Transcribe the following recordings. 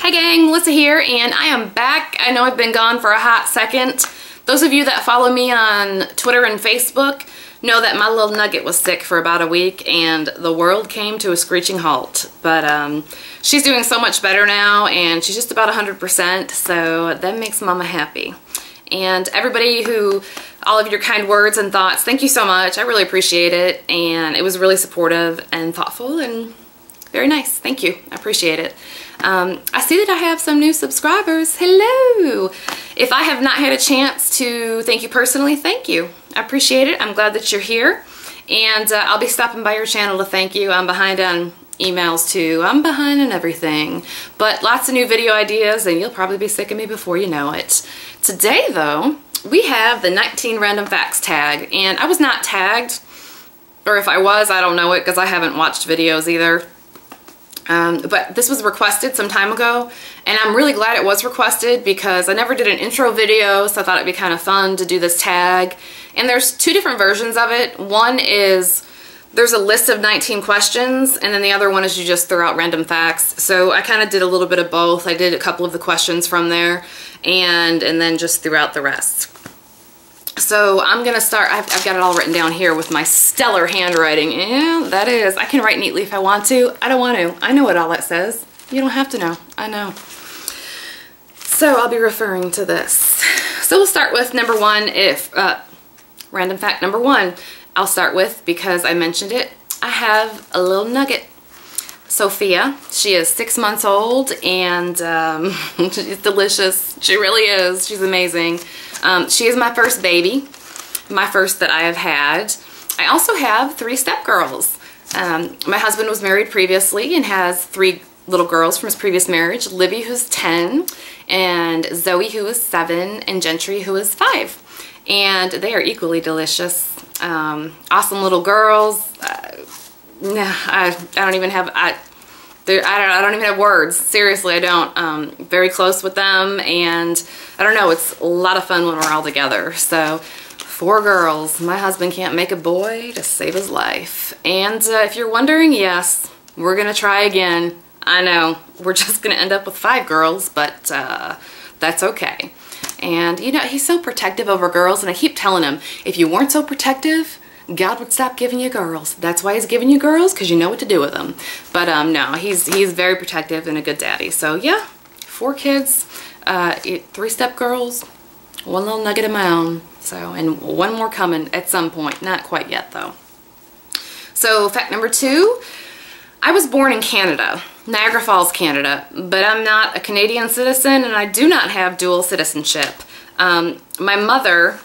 Hi gang, Melissa here, and I am back. I know I've been gone for a hot second. Those of you that follow me on Twitter and Facebook know that my little nugget was sick for about a week and the world came to a screeching halt. But she's doing so much better now and she's just about 100%, so that makes Mama happy. And everybody all of your kind words and thoughts, thank you so much. I really appreciate it, and it was really supportive and thoughtful and very nice. Thank you. I appreciate it. I see that I have some new subscribers. Hello! If I have not had a chance to thank you personally, thank you. I appreciate it. I'm glad that you're here. And I'll be stopping by your channel to thank you. I'm behind on emails too. I'm behind on everything. But lots of new video ideas, and you'll probably be sick of me before you know it. Today, though, we have the 19 random facts tag. And I was not tagged, or if I was, I don't know it because I haven't watched videos either. But this was requested some time ago, and I'm really glad it was requested because I never did an intro video, so I thought it'd be kind of fun to do this tag. And there's two different versions of it. One is there's a list of 19 questions, and then the other one is you just throw out random facts. So I kind of did a little bit of both. I did a couple of the questions from there, and then just threw out the rest. So I'm gonna start. I've got it all written down here with my stellar handwriting. Yeah, that is. I can write neatly if I want to. I don't want to. I know what all that says. You don't have to know. I know. So I'll be referring to this. So we'll start with number one. Random fact number one, I'll start with because I mentioned it. I have a little nugget. Sophia. She is 6 months old, and she's delicious. She really is. She's amazing. She is my first baby, my first that I have had. I also have 3 stepgirls. My husband was married previously and has 3 little girls from his previous marriage. Livy, who's 10, and Zoe, who is 7, and Gentry, who is 5. And they are equally delicious. Awesome little girls. I don't even have words. Seriously, I don't. Very close with them, and I don't know, it's a lot of fun when we're all together. So 4 girls. My husband can't make a boy to save his life. And if you're wondering, yes, we're gonna try again. I know, we're just gonna end up with 5 girls, but that's okay. And you know, he's so protective over girls, and I keep telling him, if you weren't so protective, God would stop giving you girls. That's why he's giving you girls, because you know what to do with them. But no, he's very protective and a good daddy. So yeah, 4 kids, 3 stepgirls, 1 little nugget of my own. So, and 1 more coming at some point. Not quite yet though. So fact number 2, I was born in Canada, Niagara Falls, Canada, but I'm not a Canadian citizen, and I do not have dual citizenship. My mother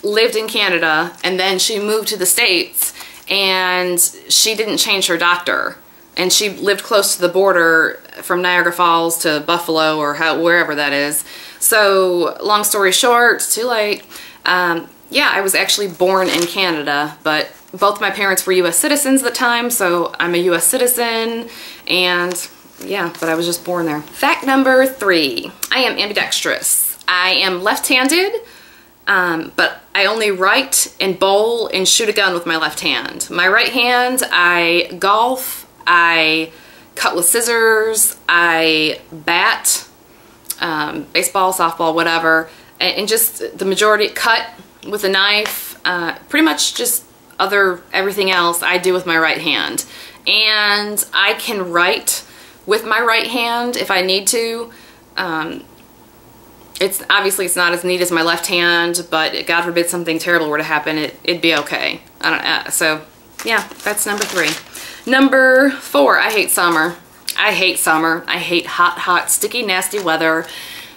lived in Canada, and then she moved to the States, and she didn't change her doctor, and she lived close to the border from Niagara Falls to Buffalo, or wherever that is. So long story short, too late. Yeah, I was actually born in Canada, but both my parents were US citizens at the time, so I'm a US citizen, and yeah, but I was just born there. Fact number 3, I am ambidextrous. I am left-handed, but I only write and bowl and shoot a gun with my left hand. My right hand, I golf, I cut with scissors, I bat, baseball, softball, whatever, and just the majority, cut with a knife, pretty much just everything else I do with my right hand. And I can write with my right hand if I need to. Obviously it's not as neat as my left hand, but God forbid something terrible were to happen, it'd be okay. So yeah, that's number 3. Number 4, I hate summer. I hate summer. I hate hot, sticky, nasty weather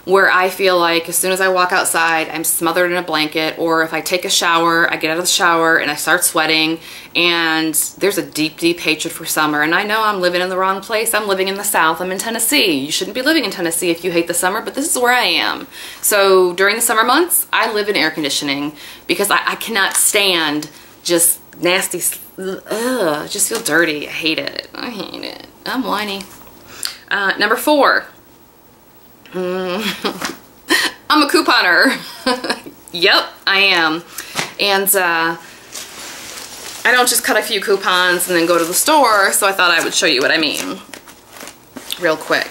where I feel like as soon as I walk outside, I'm smothered in a blanket, or if I take a shower, I get out of the shower and I start sweating, and there's a deep, deep hatred for summer. And I know I'm living in the wrong place. I'm living in the South. I'm in Tennessee. You shouldn't be living in Tennessee if you hate the summer, but this is where I am. So during the summer months, I live in air conditioning because I cannot stand just nasty, just feel dirty. I hate it. I hate it. I'm whiny. Number 4. I'm a couponer. Yep, I am. And I don't just cut a few coupons and then go to the store, so I thought I would show you what I mean real quick.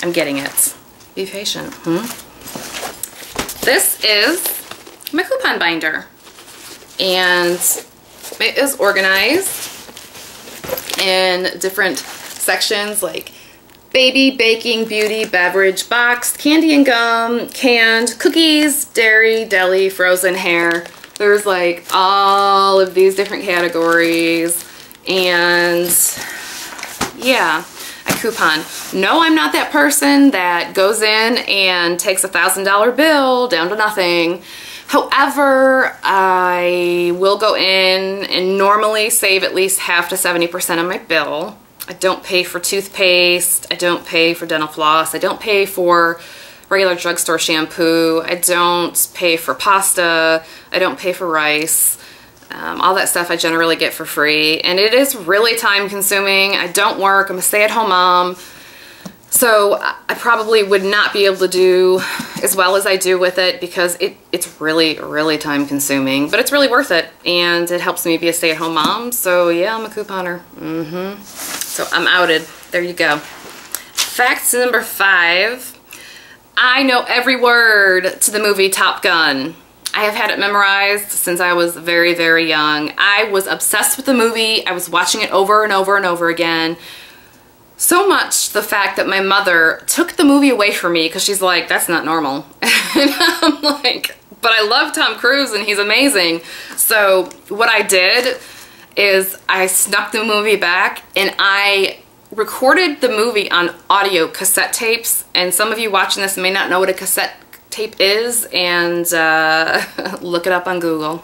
I'm getting it. Be patient. This is my coupon binder. And it is organized in different sections like baby, baking, beauty, beverage, boxed, candy and gum, canned, cookies, dairy, deli, frozen, hair. There's like all of these different categories. And yeah, I coupon. No, I'm not that person that goes in and takes $1,000 bill down to nothing. However, I will go in and normally save at least half to 70% of my bill. I don't pay for toothpaste. I don't pay for dental floss. I don't pay for regular drugstore shampoo. I don't pay for pasta. I don't pay for rice. All that stuff I generally get for free. And it is really time consuming. I don't work. I'm a stay-at-home mom. So I probably would not be able to do as well as I do with it because it's really, really time consuming, but it's really worth it. And it helps me be a stay-at-home mom. So yeah, I'm a couponer. So I'm outed. There you go. Fact number 5. I know every word to the movie Top Gun. I have had it memorized since I was very, very young. I was obsessed with the movie. I was watching it over and over and over again. So much the fact that my mother took the movie away from me because she's like, that's not normal. And I'm like, but I love Tom Cruise and he's amazing. So what I did is I snuck the movie back and I recorded the movie on audio cassette tapes. And some of you watching this may not know what a cassette tape is, and look it up on Google.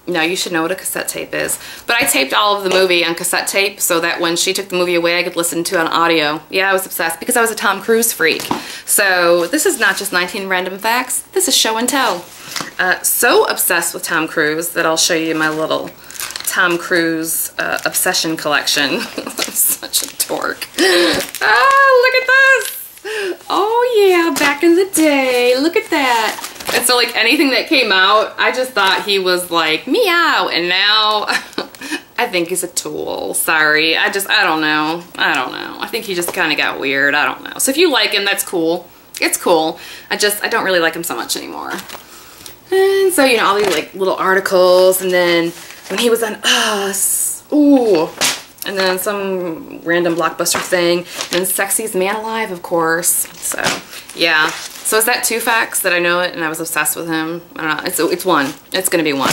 No, you should know what a cassette tape is. But I taped all of the movie on cassette tape so that when she took the movie away, I could listen to it on audio. Yeah, I was obsessed because I was a Tom Cruise freak. So this is not just 19 random facts. This is show and tell. So obsessed with Tom Cruise that I'll show you my little Tom Cruise obsession collection. I'm such a dork. Ah, look at this. Oh yeah, back in the day. Look at that. And so like anything that came out, I just thought he was like, meow. And now I think he's a tool. Sorry. I don't know. I think he just kind of got weird. I don't know. So if you like him, that's cool. It's cool. I don't really like him so much anymore. And so, you know, all these like little articles, and then when he was on Us, ooh. And then some random Blockbuster thing. And then Sexiest Man Alive, of course. So, yeah. So is that 2 facts that I know it and I was obsessed with him? I don't know. It's 1. It's going to be 1.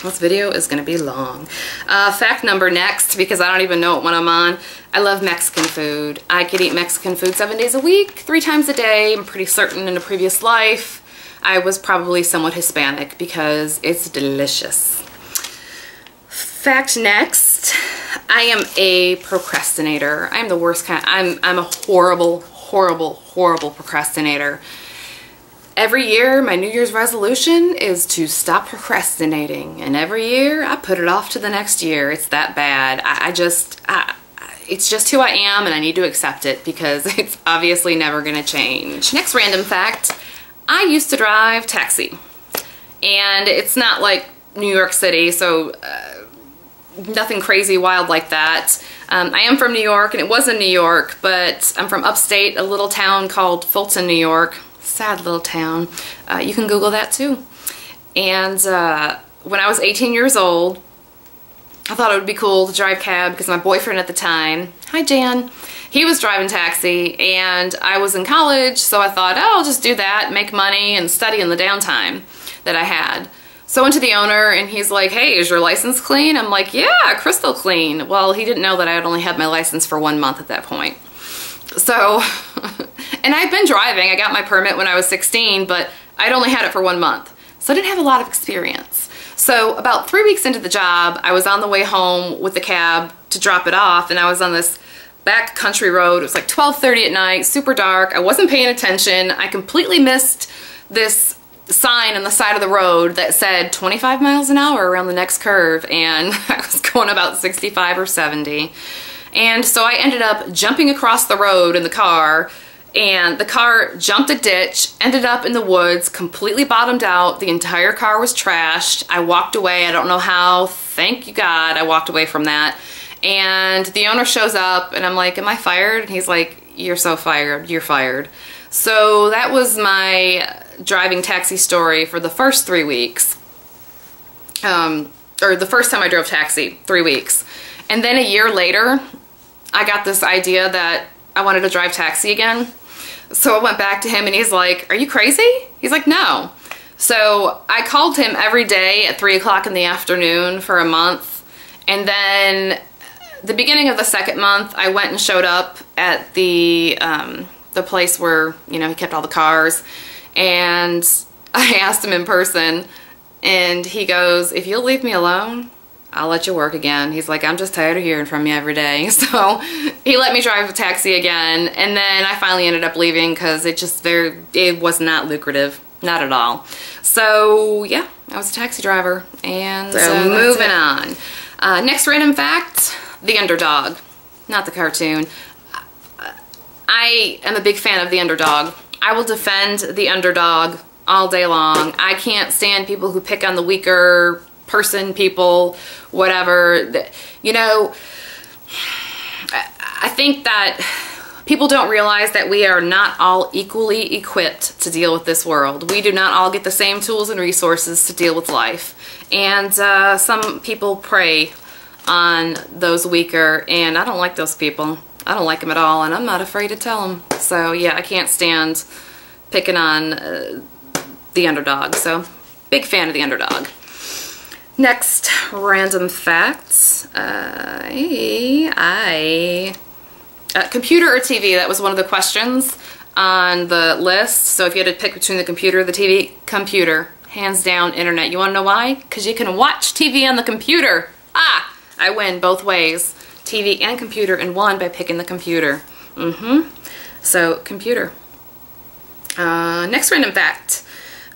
This video is going to be long. Fact number next, because I don't even know it when I'm on. I love Mexican food. I could eat Mexican food 7 days a week, 3 times a day. I'm pretty certain in a previous life I was probably somewhat Hispanic because it's delicious. Fact next, I am a procrastinator. I'm the worst kind. I'm a horrible, horrible, horrible procrastinator. Every year, my New Year's resolution is to stop procrastinating. And every year, I put it off to the next year. It's that bad. It's just who I am, and I need to accept it because it's obviously never going to change. Next random fact, I used to drive taxi. And it's not like New York City, so nothing crazy wild like that. I am from New York, and it was in New York, but I'm from upstate, a little town called Fulton, New York. Sad little town. You can Google that too. And when I was 18 years old, I thought it would be cool to drive cab because my boyfriend at the time, hi Jan, he was driving taxi, and I was in college, so I thought, oh, I'll just do that, make money, and study in the downtime that I had. So I went to the owner and he's like, hey, is your license clean? I'm like, yeah, crystal clean. Well, he didn't know that I had only had my license for 1 month at that point. So, and I'd been driving. I got my permit when I was 16, but I'd only had it for 1 month. So I didn't have a lot of experience. So about 3 weeks into the job, I was on the way home with the cab to drop it off, and I was on this back country road. It was like 12:30 at night, super dark. I wasn't paying attention. I completely missed this sign on the side of the road that said 25 miles an hour around the next curve, and I was going about 65 or 70. And so I ended up jumping across the road in the car, and the car jumped a ditch, ended up in the woods, completely bottomed out. The entire car was trashed. I walked away. I don't know how. Thank you God I walked away from that. And the owner shows up, and I'm like, am I fired? And he's like, you're so fired, you're fired. So that was my driving taxi story for the first 3 weeks. Or the first time I drove taxi, 3 weeks. And then a year later, I got this idea that I wanted to drive taxi again. So I went back to him and he's like, are you crazy? He's like, no. So I called him every day at 3 o'clock in the afternoon for a month. And then the beginning of the second month, I went and showed up at the place where, you know, he kept all the cars. And I asked him in person and he goes, if you'll leave me alone, I'll let you work again. He's like, I'm just tired of hearing from you every day. So he let me drive a taxi again. And then I finally ended up leaving because it was not lucrative. Not at all. So yeah, I was a taxi driver. And so moving on. Next random fact, the underdog. Not the cartoon. I am a big fan of the underdog. I will defend the underdog all day long. I can't stand people who pick on the weaker person, people, whatever. You know, I think that people don't realize that we are not all equally equipped to deal with this world. We do not all get the same tools and resources to deal with life. And some people prey on those weaker, and I don't like those people. I don't like them at all, and I'm not afraid to tell them. So yeah, I can't stand picking on the underdog. So big fan of the underdog. Next random fact, computer or TV, that was one of the questions on the list. So if you had to pick between the computer or the TV, computer, hands down, internet. You want to know why? Because you can watch TV on the computer. Ah, I win both ways, TV and computer in one by picking the computer. So computer. Next random fact,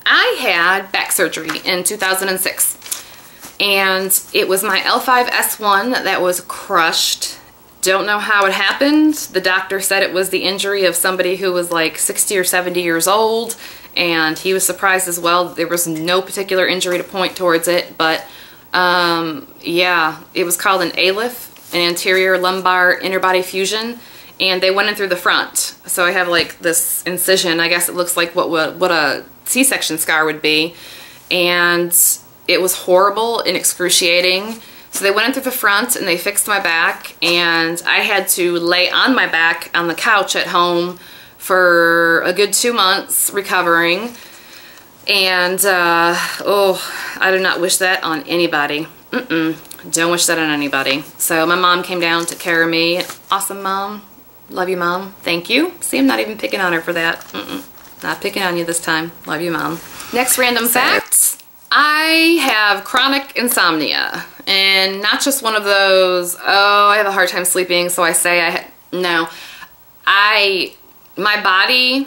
I had back surgery in 2006. And it was my L5-S1 that was crushed. Don't know how it happened. The doctor said it was the injury of somebody who was like 60 or 70 years old, and he was surprised as well. There was no particular injury to point towards it, but yeah, it was called an ALIF, an anterior lumbar interbody fusion, and they went in through the front. So I have like this incision. I guess it looks like what a C-section scar would be, and it was horrible and excruciating. So they went in through the front and they fixed my back, and I had to lay on my back on the couch at home for a good 2 months recovering. And oh, I do not wish that on anybody. Don't wish that on anybody. So my mom came down, took care of me. Awesome mom. Love you, mom. Thank you. See, I'm not even picking on her for that. Not picking on you this time. Love you, mom. Next random fact. I have chronic insomnia, and not just one of those, oh, I have a hard time sleeping, so I say no. My body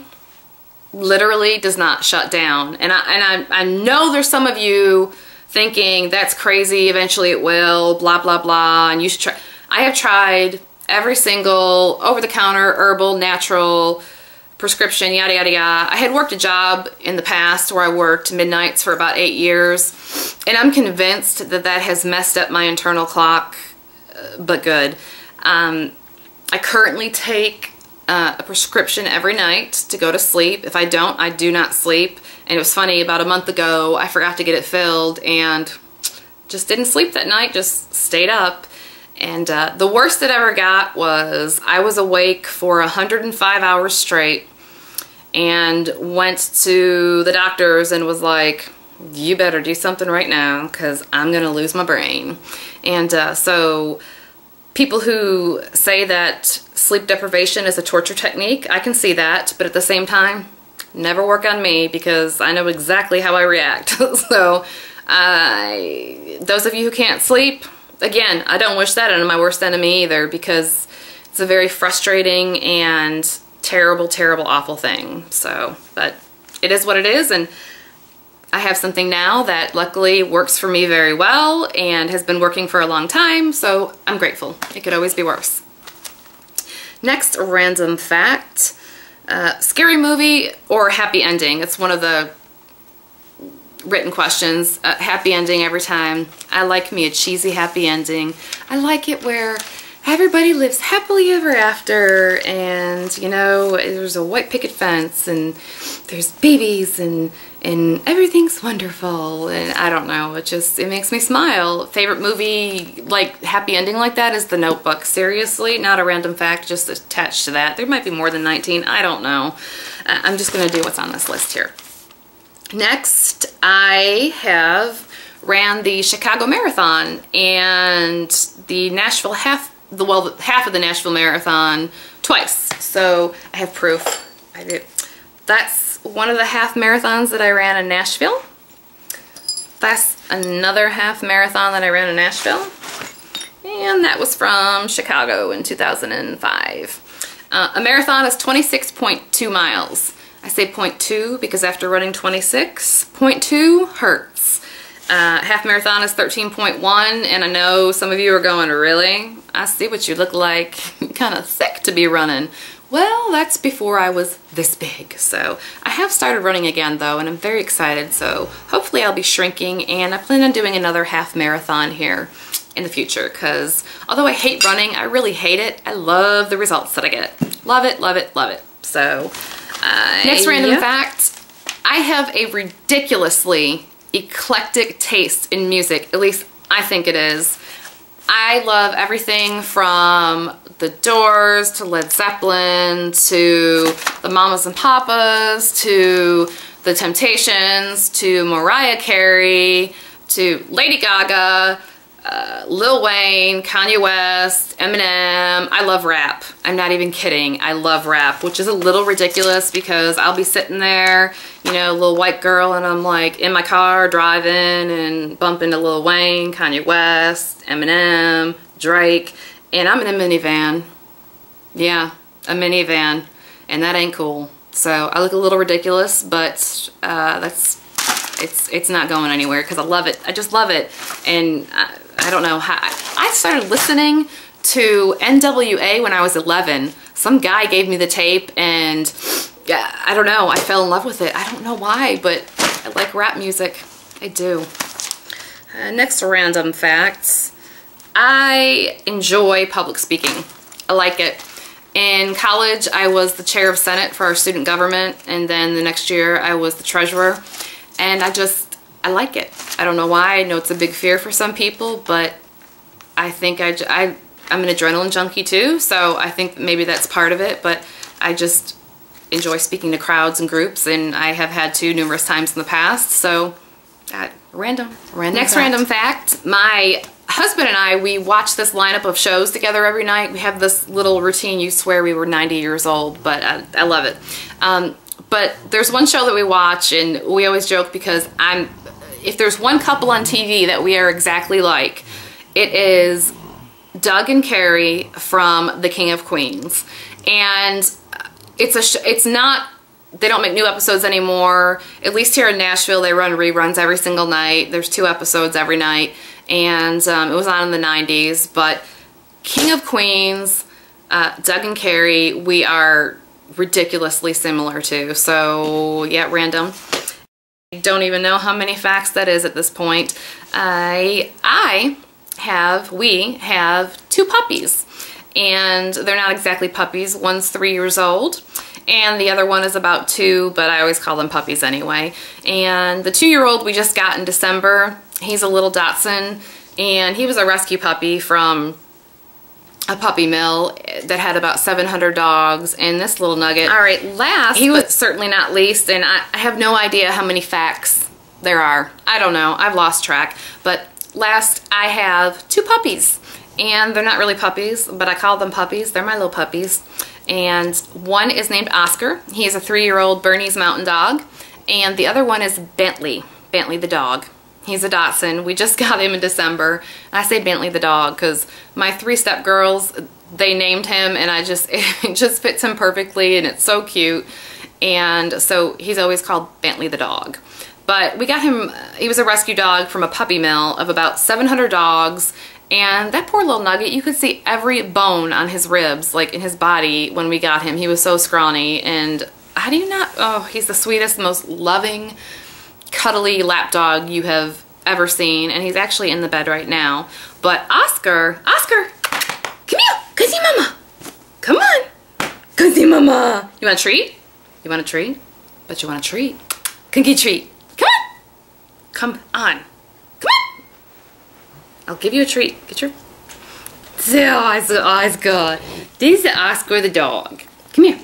literally does not shut down, and I know there's some of you thinking that's crazy, eventually it will, blah, blah, blah, and you should try. I have tried every single over-the-counter, herbal, natural, prescription, yada, yada, yada. I had worked a job in the past where I worked midnights for about 8 years, and I'm convinced that that has messed up my internal clock, but good. I currently take a prescription every night to go to sleep. If I don't, I do not sleep. And it was funny, about a month ago, I forgot to get it filled and just didn't sleep that night, just stayed up. And the worst it ever got was I was awake for 105 hours straight and went to the doctors and was like, you better do something right now because I'm going to lose my brain. And so people who say that sleep deprivation is a torture technique, I can see that, but at the same time, never work on me because I know exactly how I react. So those of you who can't sleep, again, I don't wish that on my worst enemy either, because it's a very frustrating and terrible, terrible, awful thing. So, but it is what it is, and I have something now that luckily works for me very well and has been working for a long time, so I'm grateful. It could always be worse. Next random fact, scary movie or happy ending? It's one of the written questions. Happy ending every time. I like me a cheesy happy ending. I like it where everybody lives happily ever after, and you know, there's a white picket fence and there's babies and everything's wonderful, and I don't know, it makes me smile. Favorite movie, like happy ending like that, is The Notebook. Seriously, not a random fact, just attached to that. There might be more than 19, I don't know. I'm just gonna do what's on this list here. Next, I have ran the Chicago Marathon and the Nashville half of the Nashville Marathon twice. So I have proof. I did. That's one of the half marathons that I ran in Nashville. That's another half marathon that I ran in Nashville. And that was from Chicago in 2005. A marathon is 26.2 miles. I say 0.2 because after running 26, 0.2 hurts. Half marathon is 13.1, and I know some of you are going, really? I see what you look like. Kind of thick to be running. Well, that's before I was this big. So I have started running again though, and I'm very excited. So hopefully I'll be shrinking, and I plan on doing another half marathon here in the future, because although I hate running, I really hate it. I love the results that I get. Love it, love it, love it. So next random fact, I have a ridiculously eclectic taste in music. At least I think it is. I love everything from The Doors to Led Zeppelin to the Mamas and Papas to the Temptations to Mariah Carey to Lady Gaga, Lil Wayne, Kanye West, Eminem. I love rap. I'm not even kidding. I love rap, which is a little ridiculous because I'll be sitting there, you know, little white girl, and I'm like in my car driving and bumping to Lil Wayne, Kanye West, Eminem, Drake, and I'm in a minivan. Yeah, a minivan, and that ain't cool. So I look a little ridiculous, but it's not going anywhere because I love it. I just love it. And I don't know how I started listening to NWA when I was 11. Some guy gave me the tape, and yeah, I don't know, I fell in love with it. I don't know why, but I like rap music. I do. Next random facts. I enjoy public speaking. I like it. In college, I was the chair of Senate for our student government, and then the next year I was the treasurer, and I like it. I don't know why. I know it's a big fear for some people, but I think I'm an adrenaline junkie too, so I think maybe that's part of it, but I just enjoy speaking to crowds and groups, and I have had to numerous times in the past, so random Next fact. Random fact, my husband and I, we watch this lineup of shows together every night. We have this little routine. You swear we were 90 years old, but I love it. But there's one show that we watch, and we always joke because if there's one couple on TV that we are exactly like, it is Doug and Carrie from The King of Queens. And it's not, they don't make new episodes anymore. At least here in Nashville, they run reruns every single night. There's 2 episodes every night. And it was on in the 90s. But King of Queens, Doug and Carrie, we are ridiculously similar to. So yeah, random. I don't even know how many facts that is at this point. We have 2 puppies, and they're not exactly puppies. One's 3 years old and the other one is about 2, but I always call them puppies anyway. And the 2-year-old we just got in December. He's a little Dachshund, and he was a rescue puppy from a puppy mill that had about 700 dogs, and this little nugget. All right, last but certainly not least, and I have no idea how many facts there are. I don't know, I've lost track. But last, I have 2 puppies, and they're not really puppies, but I call them puppies. They're my little puppies. And one is named Oscar. He is a 3-year-old Bernese Mountain Dog, and the other one is Bentley the dog. He's a Dachshund. We just got him in December. I say Bentley the dog because my 3 stepgirls, they named him, and it just fits him perfectly, and it's so cute. And so he's always called Bentley the dog. But we got him, he was a rescue dog from a puppy mill of about 700 dogs, and that poor little nugget, you could see every bone on his ribs, like in his body when we got him. He was so scrawny, and how do you not, oh, he's the sweetest, most loving, cuddly lap dog you have ever seen, and he's actually in the bed right now. But Oscar, come here! see mama. Come on. Come see mama. You want a treat? You want a treat? Bet you want a treat. Come get a treat. Come on. Come on. Come on. I'll give you a treat. Get your... Oh, good. This is Oscar the dog. Come here.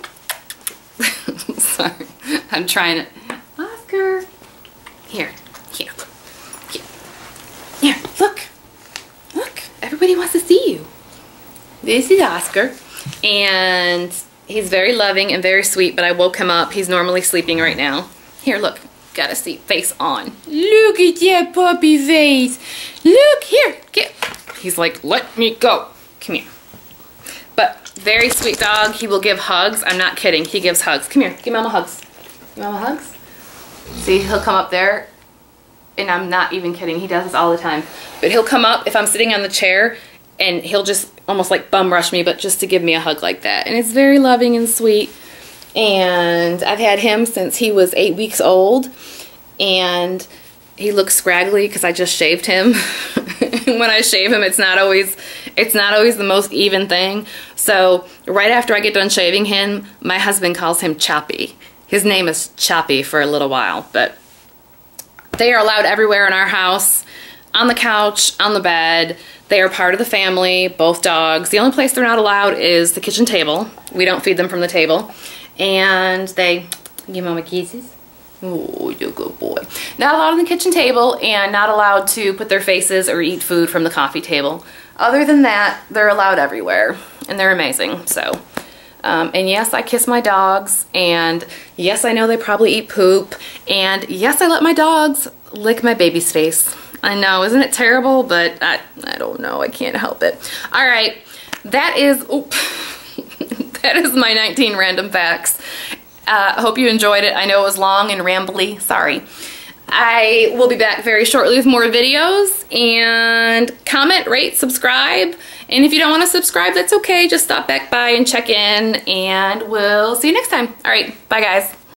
Sorry. I'm trying to... Oscar. Here. Here. Here. Here. Look. Look. Everybody wants to see you. This is Oscar. And he's very loving and very sweet, but I woke him up. He's normally sleeping right now. Here, look. Got a face on. Look at that puppy face. Look, here. Get. He's like, let me go. Come here. But very sweet dog. He will give hugs. I'm not kidding. He gives hugs. Come here. Give mama hugs. Give mama hugs. See, he'll come up there. And I'm not even kidding. He does this all the time. But he'll come up if I'm sitting on the chair and he'll just almost like bum rush me, but just to give me a hug like that. And it's very loving and sweet. And I've had him since he was 8 weeks old. And he looks scraggly because I just shaved him. When I shave him, it's not always the most even thing. So right after I get done shaving him, my husband calls him Choppy. His name is Choppy for a little while, but they are allowed everywhere in our house, on the couch, on the bed. They are part of the family, both dogs. The only place they're not allowed is the kitchen table. We don't feed them from the table. And they give mama kisses. Oh, you're a good boy. Not allowed on the kitchen table and not allowed to put their faces or eat food from the coffee table. Other than that, they're allowed everywhere and they're amazing. So, and yes, I kiss my dogs, and yes, I know they probably eat poop, and yes, I let my dogs lick my baby's face. I know, isn't it terrible? But I don't know, I can't help it. All right, that is, that is my 19 random facts. I hope you enjoyed it. I know it was long and rambly. Sorry. I will be back very shortly with more videos, and comment, rate, subscribe. And if you don't want to subscribe, that's okay. Just stop back by and check in, and we'll see you next time. All right. Bye, guys.